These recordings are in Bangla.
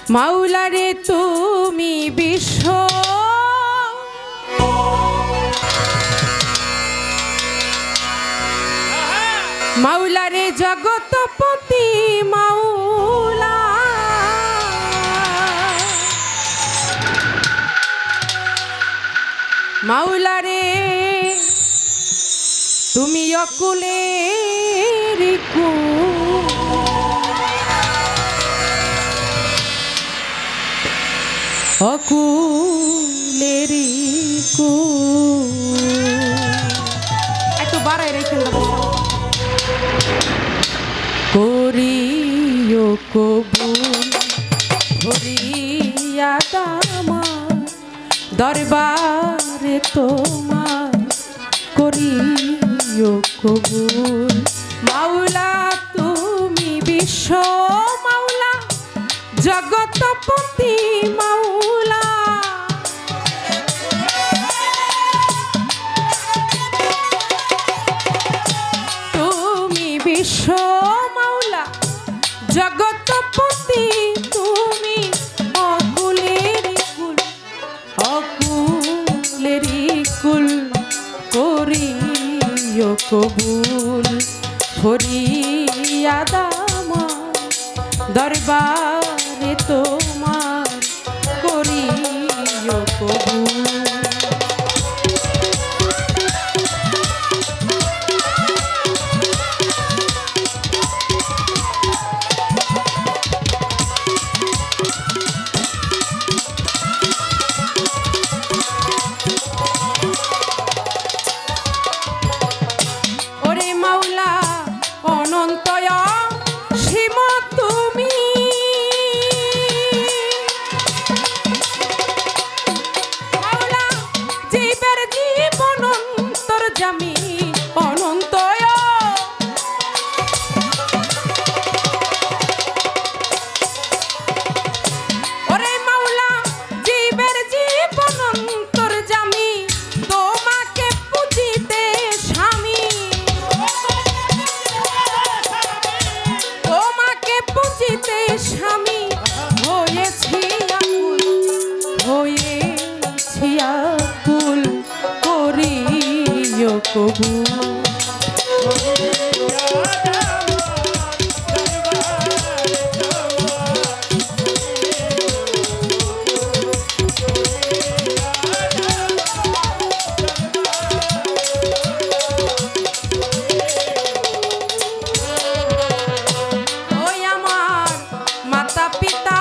মাওলা রে তুমি বিশ্ব মাওলা রে জগৎপতি মাওলা মাওলা রে তুমি অকুলের অকুলের একটু বাড়াই রেখে করিও কবুল ভরিয়া দামার দরবারে তোমার করিও কবুল মাওলা তুমি বিশ্ব মাওলা জগৎপতি মাওলা তুমি বিশ্ব মাওলা জগৎপতি তুমি অকুলের কুল অকুলের কুল করিও কবুল ফরিয়া দামার দরবারে তোমার করিও কবুল কবুল ওই আমার মাতা পিতা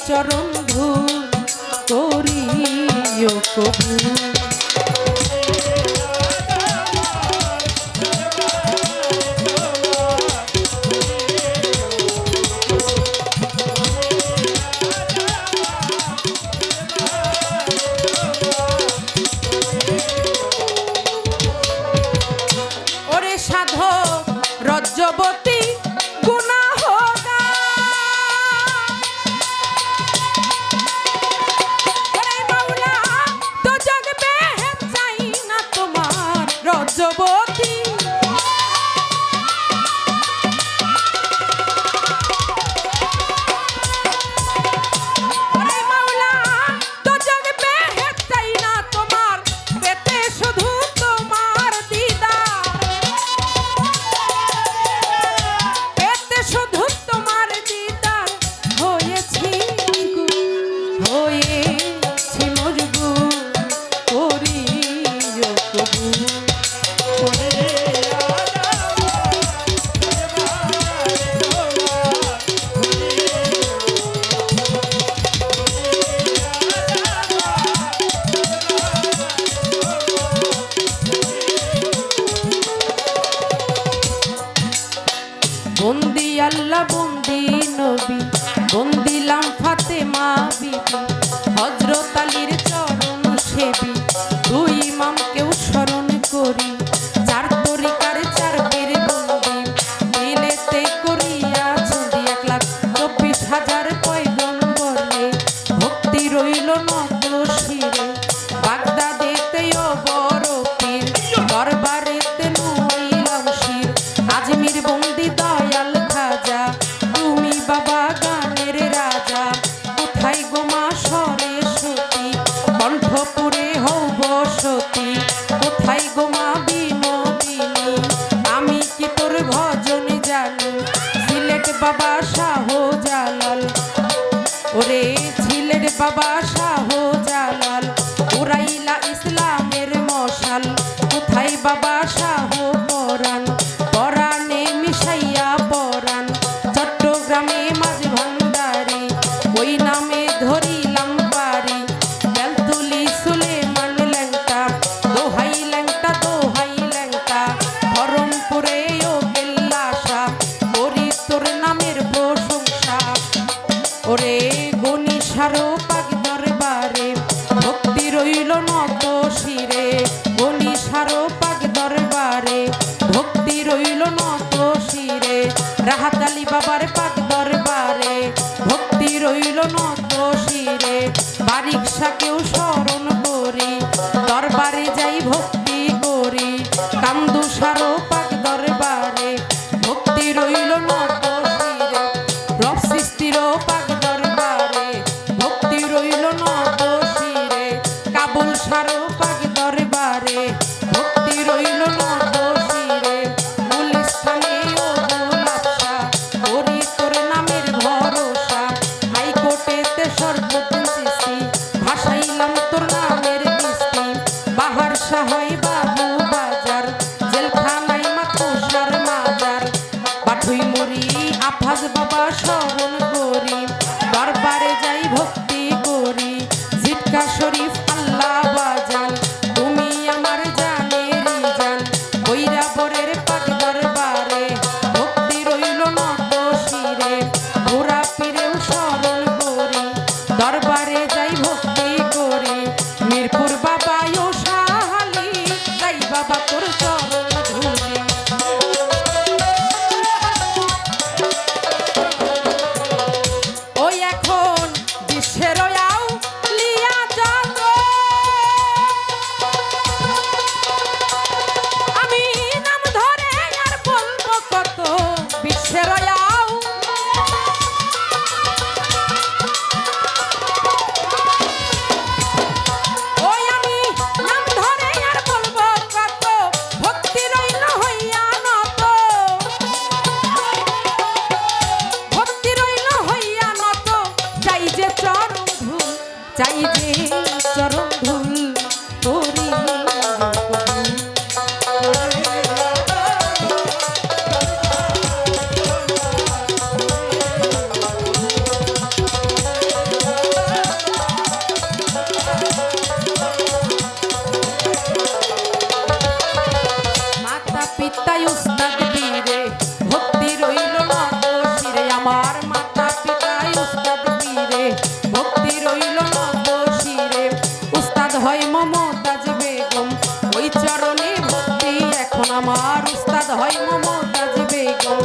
চরণ ধূল করিও কবুল ওরে সাধক রজ্জবতী তো জগবে রইল নত শিরে বাগদাদেতেও বড় পীর দরবারেতে নইলাম শির আজমির বন্দি দয়াল খাজা তুমি বাবা গানের রাজা কোথায় গোমা সরস্বতী কণ্ঠপুরে হও বসতি কোথায় গোমা বিনোদিনী আমি কি তোর ভজন জানি সিলেট বাবা শাহ জালাল ওরে ছিলের বাবা শাহ জালাল উড়াইলা ইসলামের মশাল কোথায় বাবা শাহ পরাণ পরাণে মিশাইয়া পরাণ চট্টগ্রামে মাঝ ভান্ডারি ওই নামে ধরিলাম পারি বেলতুলি সুলেমান ল্যাংটা দোহাই ল্যাংটা ধরমপুরে ও গেল্লাসা করি তোর নামের প্রশংসা ওরে গণিসারো পাক দরবারে ভক্তি রইল নত শিরে গণিসারো পাক দরবারে ভক্তি রইল নত শিরে রাহাত আলী বাবার পাক দরবারে ভক্তি রইল নত শিরে বারিক শাকেও স্মরণ করি দরবারে যাই ভক্তি করি কান্দুসারো পাক দরবারে ভক্তি রইল নত শিরে রব সৃষ্টিরও পাক দরবারে ভক্তি রইল নত শিরে কাবুল সারো পাক দরবারে ভক্তি রইল নত শিরে গুলিস্তানে ও গোলাপশা করি তোর নামের ভরসা হাইকোর্টেতে সর্বদিন সৃষ্টি ভাসাইলাম তোর নামের কিস্তি বাহার সাহাই বাবু বাজার জেলখানায় মাতুসার মাজার বাঠুই মরি আফাজ বাবা স্মরণ করি দরবারে যাই ভক্তি করি জিটকা শরীফ আল্লাহ বাজান তুমি আমার জানেরই জান বৈরা বরের পাক দরবারে ভক্তি রইল নত শিরে ঘোরা পীরেও স্মরণ করি দরবারে যাই ভক্তি করি মিরপুর বাবাও শাহালি যাই বাবা তোর চরণ ধুলি ওই এখন বিশ্বের আও লিয়া জগৎ আমি নাম ধরে আর বলবো কত বিশ্বের আও ওই আমি নাম ধরে আর বলবো কত ভক্তি রইল হইয়া নত ভক্তি রইল হইয়া নত চাই যে চরণ ধুল চাই যে চরণ ধুল করি মাতা পিতায় উস্তাদ বীরে ভক্তি রইল নত শিরে আমার মাতা পিতায় উস্তাদ বীরে ভক্তি রইল নত শিরে উস্তাদ হয় মমতাজ বেগম ওই চরণে ভক্তি এখন আমার উস্তাদ হয় মমতাজ বেগম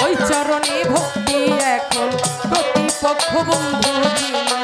ওই চরণে ভক্তি এখন প্রতিপক্ষ বন্ধু জীবন